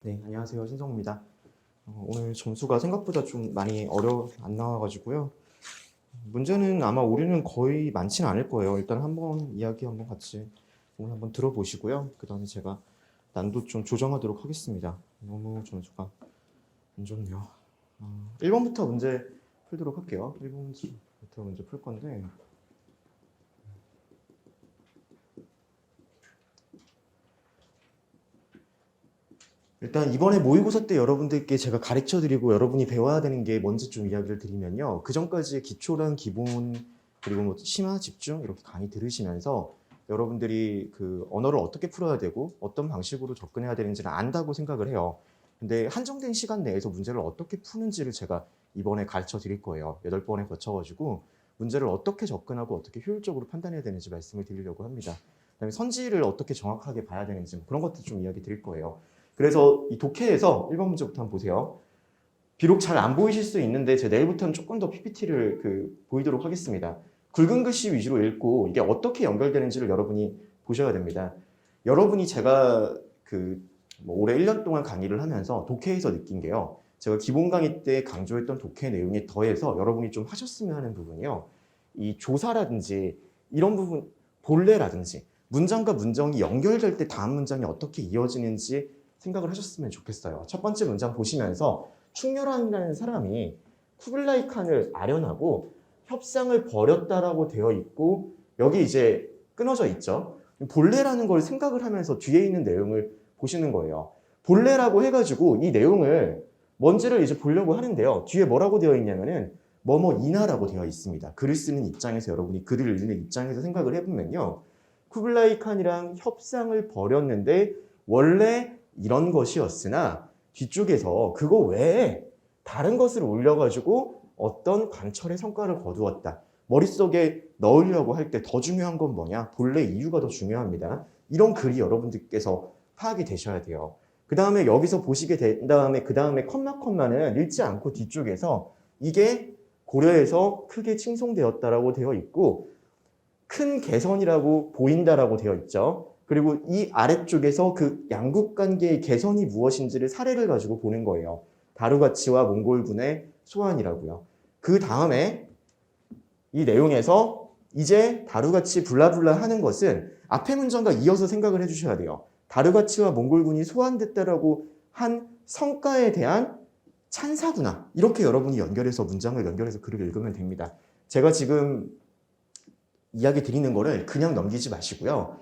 네, 안녕하세요. 신성우입니다. 오늘 점수가 생각보다 좀 많이 안 나와가지고요. 문제는 아마 오류는 거의 많지는 않을 거예요. 일단 이야기 한번 같이 오늘 한번 들어보시고요. 그 다음에 제가 난도 좀 조정하도록 하겠습니다. 너무 점수가 안 좋네요. 1번부터 문제 풀도록 할게요. 1번부터 문제 풀 건데, 일단 이번에 모의고사 때 여러분들께 제가 가르쳐드리고 여러분이 배워야 되는 게 뭔지 좀 이야기를 드리면요. 그 전까지의 기초랑 기본 그리고 뭐 심화 집중 이렇게 강의 들으시면서 여러분들이 그 언어를 어떻게 풀어야 되고 어떤 방식으로 접근해야 되는지를 안다고 생각을 해요. 근데 한정된 시간 내에서 문제를 어떻게 푸는지를 제가 이번에 가르쳐 드릴 거예요. 8번에 거쳐가지고 문제를 어떻게 접근하고 어떻게 효율적으로 판단해야 되는지 말씀을 드리려고 합니다. 그다음에 선지를 어떻게 정확하게 봐야 되는지 뭐 그런 것들 좀 이야기 드릴 거예요. 그래서 이 독해에서 1번 문제부터 한번 보세요. 비록 잘 안 보이실 수 있는데 제가 내일부터는 조금 더 PPT를 보이도록 하겠습니다. 굵은 글씨 위주로 읽고 이게 어떻게 연결되는지를 여러분이 보셔야 됩니다. 여러분이 제가 올해 1년 동안 강의를 하면서 독해에서 느낀 게요. 제가 기본 강의 때 강조했던 독해 내용에 더해서 여러분이 좀 하셨으면 하는 부분이요. 이 조사라든지 이런 부분, 본래라든지 문장과 문장이 연결될 때 다음 문장이 어떻게 이어지는지 생각을 하셨으면 좋겠어요. 첫 번째 문장 보시면서 충렬함이라는 사람이 쿠블라이 칸을 아련하고 협상을 벌였다라고 되어 있고 여기 이제 끊어져 있죠. 본래라는 걸 생각을 하면서 뒤에 있는 내용을 보시는 거예요. 본래라고 해가지고 이 내용을 뭔지를 이제 보려고 하는데요. 뒤에 뭐라고 되어 있냐면은 뭐뭐이나라고 되어 있습니다. 글을 쓰는 입장에서 여러분이 글을 읽는 입장에서 생각을 해보면요. 쿠블라이 칸이랑 협상을 벌였는데 원래 이런 것이었으나 뒤쪽에서 그거 외에 다른 것을 올려가지고 어떤 관철의 성과를 거두었다. 머릿속에 넣으려고 할 때 더 중요한 건 뭐냐? 본래 이유가 더 중요합니다. 이런 글이 여러분들께서 파악이 되셔야 돼요. 그 다음에 여기서 보시게 된 다음에 그 다음에 컴마는 읽지 않고 뒤쪽에서 이게 고려에서 크게 칭송되었다라고 되어 있고 큰 개선이라고 보인다라고 되어 있죠. 그리고 이 아래쪽에서 그 양국 관계의 개선이 무엇인지를 사례를 가지고 보는 거예요. 다루가치와 몽골군의 소환이라고요. 그 다음에 이 내용에서 이제 다루가치 블라블라 하는 것은 앞의 문장과 이어서 생각을 해주셔야 돼요. 다루가치와 몽골군이 소환됐다라고 한 성과에 대한 찬사구나. 이렇게 여러분이 문장을 연결해서 글을 읽으면 됩니다. 제가 지금 이야기 드리는 거를 그냥 넘기지 마시고요.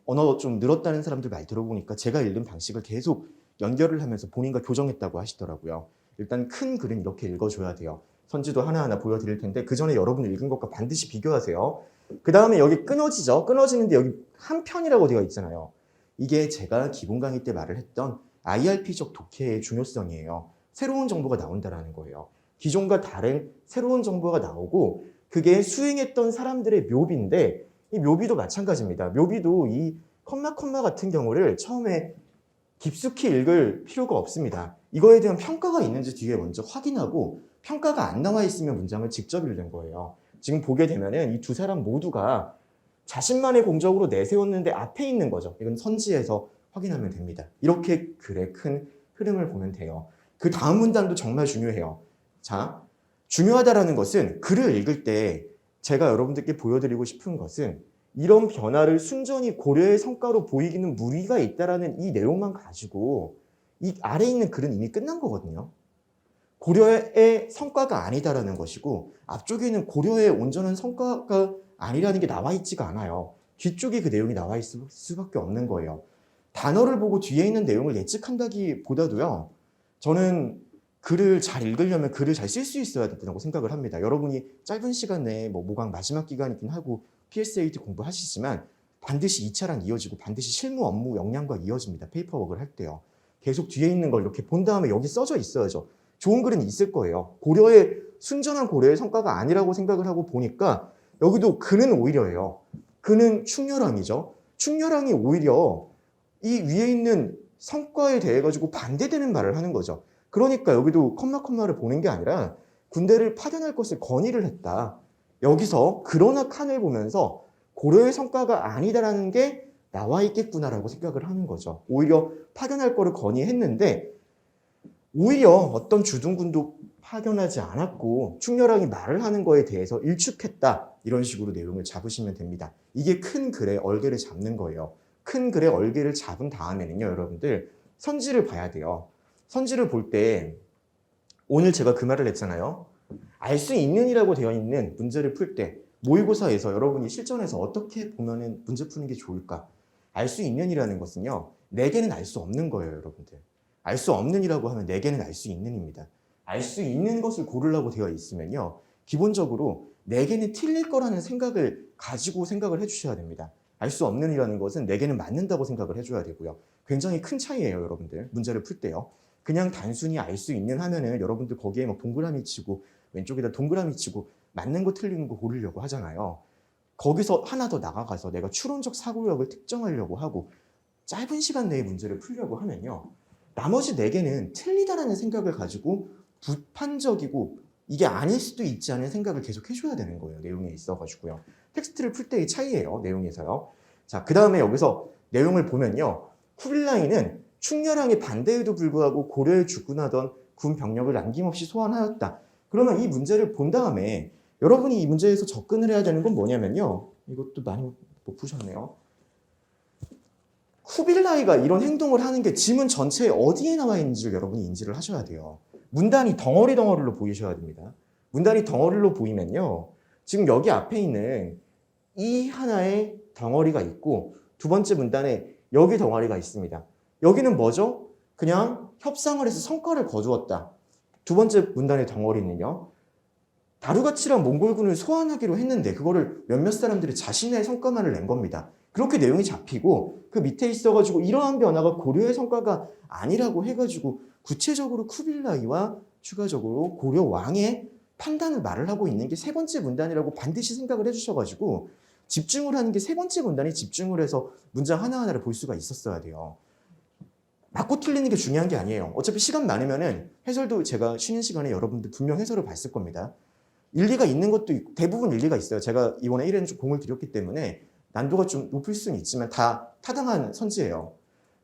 언어 좀 늘었다는 사람들 말 들어보니까 제가 읽은 방식을 계속 연결을 하면서 본인과 교정했다고 하시더라고요. 일단 큰 글은 이렇게 읽어줘야 돼요. 선지도 하나하나 보여드릴 텐데 그 전에 여러분이 읽은 것과 반드시 비교하세요. 그 다음에 여기 끊어지죠. 끊어지는데 여기 한 편이라고 되어 있잖아요. 이게 제가 기본 강의 때 말을 했던 IRP적 독해의 중요성이에요. 새로운 정보가 나온다는 거예요. 기존과 다른 새로운 정보가 나오고 그게 수행했던 사람들의 묘비인데 이 묘비도 마찬가지입니다. 묘비도 이 컴마 같은 경우를 처음에 깊숙이 읽을 필요가 없습니다. 이거에 대한 평가가 있는지 뒤에 먼저 확인하고 평가가 안 나와 있으면 문장을 직접 읽는 거예요. 지금 보게 되면은 이 두 사람 모두가 자신만의 공적으로 내세웠는데 앞에 있는 거죠. 이건 선지에서 확인하면 됩니다. 이렇게 글의 큰 흐름을 보면 돼요. 그 다음 문단도 정말 중요해요. 자, 중요하다라는 것은 글을 읽을 때 제가 여러분들께 보여드리고 싶은 것은 이런 변화를 순전히 고려의 성과로 보이기는 무리가 있다라는 이 내용만 가지고 이 아래에 있는 글은 이미 끝난 거거든요. 고려의 성과가 아니다라는 것이고 앞쪽에 있는 고려의 온전한 성과가 아니라는 게 나와 있지가 않아요. 뒤쪽에 그 내용이 나와 있을 수밖에 없는 거예요. 단어를 보고 뒤에 있는 내용을 예측한다기보다도요. 저는 글을 잘 읽으려면 글을 잘 쓸 수 있어야 된다고 생각을 합니다. 여러분이 짧은 시간 내에 모강 마지막 기간이긴 하고 PSAT 공부하시지만 반드시 2차랑 이어지고 반드시 실무 업무 역량과 이어집니다. 페이퍼워크를 할 때요. 계속 뒤에 있는 걸 이렇게 본 다음에 여기 써져 있어야죠. 좋은 글은 있을 거예요. 순전한 고려의 성과가 아니라고 생각을 하고 보니까 여기도 그는 오히려예요. 그는 충렬함이죠. 충렬함이 오히려 이 위에 있는 성과에 대해 가지고 반대되는 말을 하는 거죠. 그러니까 여기도 컴마를 보는 게 아니라 군대를 파견할 것을 건의를 했다. 여기서 그러나 칸을 보면서 고려의 성과가 아니다라는 게 나와 있겠구나라고 생각을 하는 거죠. 오히려 파견할 거를 건의했는데 오히려 어떤 주둔군도 파견하지 않았고 충렬왕이 말을 하는 거에 대해서 일축했다. 이런 식으로 내용을 잡으시면 됩니다. 이게 큰 글의 얼개를 잡는 거예요. 큰 글의 얼개를 잡은 다음에는요, 여러분들 선지를 봐야 돼요. 선지를 볼 때 오늘 제가 그 말을 했잖아요. 알 수 있는이라고 되어 있는 문제를 풀 때 모의고사에서 여러분이 실전에서 어떻게 보면은 문제 푸는 게 좋을까? 알 수 있는이라는 것은요, 네 개는 알 수 없는 거예요, 여러분들. 알 수 없는이라고 하면 네 개는 알 수 있는입니다. 알 수 있는 것을 고르려고 되어 있으면요, 기본적으로 네 개는 틀릴 거라는 생각을 가지고 생각을 해주셔야 됩니다. 알 수 없는이라는 것은 네 개는 맞는다고 생각을 해줘야 되고요. 굉장히 큰 차이예요, 여러분들. 문제를 풀 때요. 그냥 단순히 알 수 있는 하면은 여러분들 거기에 막 동그라미 치고 왼쪽에다 동그라미 치고 맞는 거 틀리는 거 고르려고 하잖아요. 거기서 하나 더 나아가서 내가 추론적 사고력을 특정하려고 하고 짧은 시간 내에 문제를 풀려고 하면요, 나머지 네 개는 틀리다라는 생각을 가지고 부판적이고 이게 아닐 수도 있지 않은 생각을 계속 해줘야 되는 거예요. 내용에 있어가지고요. 텍스트를 풀 때의 차이예요. 내용에서요. 자, 그 다음에 여기서 내용을 보면요, 쿠빌라이는 충렬왕의 반대에도 불구하고 고려에 주둔하던 군 병력을 남김없이 소환하였다. 그러면 이 문제를 본 다음에 여러분이 이 문제에서 접근을 해야 되는 건 뭐냐면요, 이것도 많이 못 푸셨네요. 쿠빌라이가 이런 행동을 하는 게 지문 전체에 어디에 나와 있는지를 여러분이 인지를 하셔야 돼요. 문단이 덩어리로 보이셔야 됩니다. 문단이 덩어리로 보이면요, 지금 여기 앞에 있는 이 하나의 덩어리가 있고 두 번째 문단에 여기 덩어리가 있습니다. 여기는 뭐죠? 그냥 협상을 해서 성과를 거두었다. 두 번째 문단의 덩어리는요, 다루가치랑 몽골군을 소환하기로 했는데 그거를 몇몇 사람들이 자신의 성과만을 낸 겁니다. 그렇게 내용이 잡히고 그 밑에 있어가지고 이러한 변화가 고려의 성과가 아니라고 해가지고 구체적으로 쿠빌라이와 추가적으로 고려 왕의 판단을 말을 하고 있는 게 세 번째 문단이라고 반드시 생각을 해주셔가지고 집중을 하는 게 세 번째 문단이 집중을 해서 문장 하나하나를 볼 수가 있었어야 돼요. 맞고 틀리는 게 중요한 게 아니에요. 어차피 시간 많으면은 해설도 제가 쉬는 시간에 여러분들 분명 해설을 봤을 겁니다. 일리가 있는 것도 있고, 대부분 일리가 있어요. 제가 이번에 1회는 좀 공을 들였기 때문에 난도가 좀 높을 수는 있지만 다 타당한 선지예요.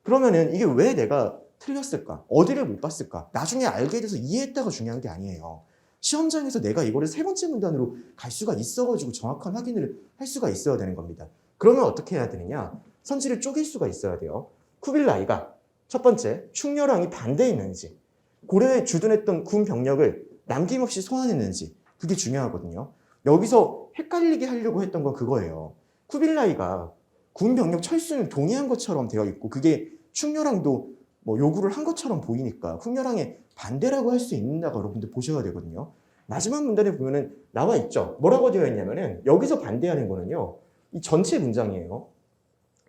그러면은 이게 왜 내가 틀렸을까? 어디를 못 봤을까? 나중에 알게 돼서 이해했다가 중요한 게 아니에요. 시험장에서 내가 이거를 세 번째 문단으로 갈 수가 있어가지고 정확한 확인을 할 수가 있어야 되는 겁니다. 그러면 어떻게 해야 되느냐? 선지를 쪼갤 수가 있어야 돼요. 쿠빌라이가 첫 번째, 충렬왕이 반대했는지, 고려에 주둔했던 군 병력을 남김없이 소환했는지, 그게 중요하거든요. 여기서 헷갈리게 하려고 했던 건 그거예요. 쿠빌라이가 군 병력 철수는 동의한 것처럼 되어 있고 그게 충렬왕도 뭐 요구를 한 것처럼 보이니까 충렬왕의 반대라고 할 수 있는다고 여러분들 보셔야 되거든요. 마지막 문단에 보면은 나와 있죠. 뭐라고 되어 있냐면은 여기서 반대하는 거는요, 이 전체 문장이에요.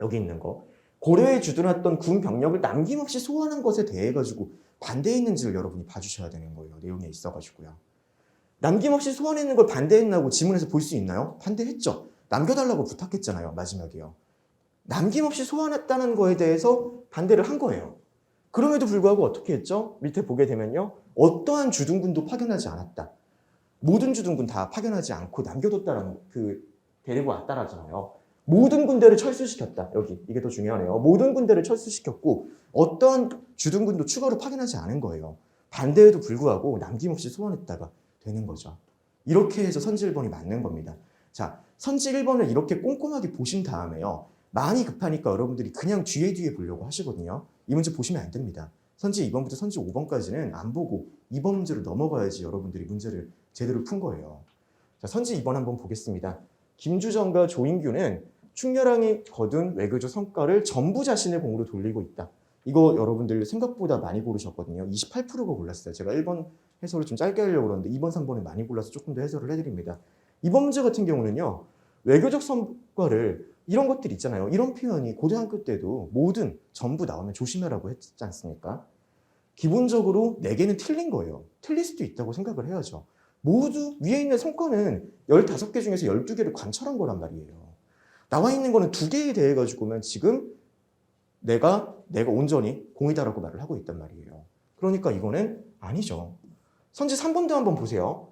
여기 있는 거. 고려에 주둔했던 군 병력을 남김없이 소환한 것에 대해 가지고 반대했는지를 여러분이 봐주셔야 되는 거예요. 내용에 있어가지고요. 남김없이 소환했는 걸 반대했나고 지문에서 볼 수 있나요? 반대했죠. 남겨달라고 부탁했잖아요. 마지막에요. 남김없이 소환했다는 거에 대해서 반대를 한 거예요. 그럼에도 불구하고 어떻게 했죠? 밑에 보게 되면요, 어떠한 주둔군도 파견하지 않았다. 모든 주둔군 다 파견하지 않고 남겨뒀다라는, 데리고 왔다라잖아요. 모든 군대를 철수시켰다. 여기 이게 더 중요하네요. 모든 군대를 철수시켰고 어떠한 주둔군도 추가로 파견하지 않은 거예요. 반대에도 불구하고 남김없이 소환했다가 되는 거죠. 이렇게 해서 선지 1번이 맞는 겁니다. 자, 선지 1번을 이렇게 꼼꼼하게 보신 다음에요, 많이 급하니까 여러분들이 그냥 뒤에 보려고 하시거든요. 이 문제 보시면 안 됩니다. 선지 2번부터 선지 5번까지는 안 보고 2번 문제로 넘어가야지 여러분들이 문제를 제대로 푼 거예요. 자, 선지 2번 한번 보겠습니다. 김주정과 조인규는 충렬왕이 거둔 외교적 성과를 전부 자신의 공으로 돌리고 있다. 이거 여러분들 생각보다 많이 고르셨거든요. 28%가 골랐어요. 제가 1번 해설을 좀 짧게 하려고 그러는데 2번, 3번을 많이 골라서 조금 더 해설을 해드립니다. 이번 문제 같은 경우는요, 외교적 성과를, 이런 것들 있잖아요. 이런 표현이 고등학교 때도 뭐든 전부 나오면 조심하라고 했지 않습니까? 기본적으로 4개는 틀린 거예요. 틀릴 수도 있다고 생각을 해야죠. 모두 위에 있는 성과는 15개 중에서 12개를 관찰한 거란 말이에요. 나와 있는 거는 2개에 대해 가지고만 지금 내가 온전히 공이다라고 말을 하고 있단 말이에요. 그러니까 이거는 아니죠. 선지 3번도 한번 보세요.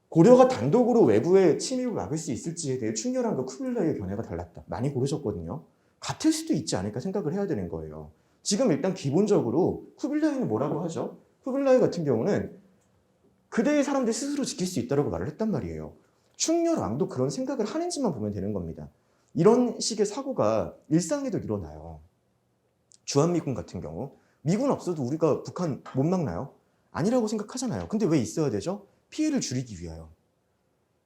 고려가 단독으로 외부의 침입을 막을 수 있을지에 대해 충렬왕과 쿠빌라이의 견해가 달랐다. 많이 고르셨거든요. 같을 수도 있지 않을까 생각을 해야 되는 거예요. 지금 일단 기본적으로 쿠빌라이는 뭐라고 하죠? 쿠빌라이 같은 경우는 그대의 사람들 스스로 지킬 수 있다고 말을 했단 말이에요. 충렬왕도 그런 생각을 하는지만 보면 되는 겁니다. 이런 식의 사고가 일상에도 일어나요. 주한미군 같은 경우 미군 없어도 우리가 북한 못 막나요? 아니라고 생각하잖아요. 근데 왜 있어야 되죠? 피해를 줄이기 위하여.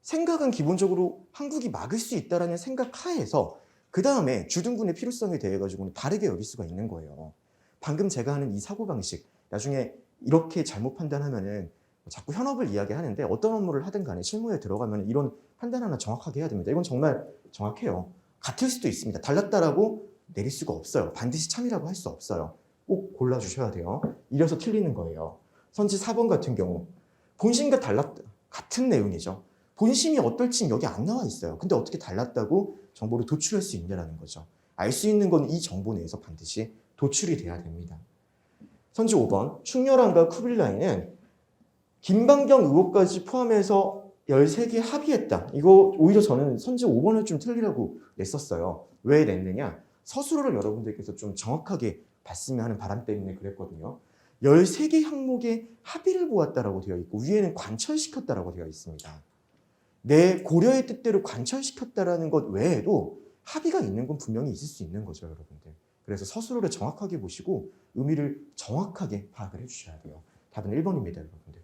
생각은 기본적으로 한국이 막을 수 있다는 생각 하에서 그 다음에 주둔군의 필요성에 대해 가지고는 다르게 여길 수가 있는 거예요. 방금 제가 하는 이 사고방식, 나중에 이렇게 잘못 판단하면은 자꾸 현업을 이야기하는데 어떤 업무를 하든 간에 실무에 들어가면 이런 판단 하나 정확하게 해야 됩니다. 이건 정말 정확해요. 같을 수도 있습니다. 달랐다라고 내릴 수가 없어요. 반드시 참이라고 할 수 없어요. 꼭 골라주셔야 돼요. 이래서 틀리는 거예요. 선지 4번 같은 경우 본심과 달랐다. 같은 내용이죠. 본심이 어떨지는 여기 안 나와 있어요. 근데 어떻게 달랐다고 정보를 도출할 수 있냐라는 거죠. 알 수 있는 건 이 정보 내에서 반드시 도출이 돼야 됩니다. 선지 5번 충렬왕과 쿠빌라이는 김방경 의혹까지 포함해서 13개 합의했다. 이거 오히려 저는 선지 5번을 좀 틀리라고 냈었어요. 왜 냈느냐? 서술어를 여러분들께서 좀 정확하게 봤으면 하는 바람 때문에 그랬거든요. 13개 항목의 합의를 보았다라고 되어 있고 위에는 관철시켰다라고 되어 있습니다. 내 고려의 뜻대로 관철시켰다라는 것 외에도 합의가 있는 건 분명히 있을 수 있는 거죠, 여러분들. 그래서 서술어를 정확하게 보시고 의미를 정확하게 파악을 해주셔야 돼요. 답은 1번입니다, 여러분들.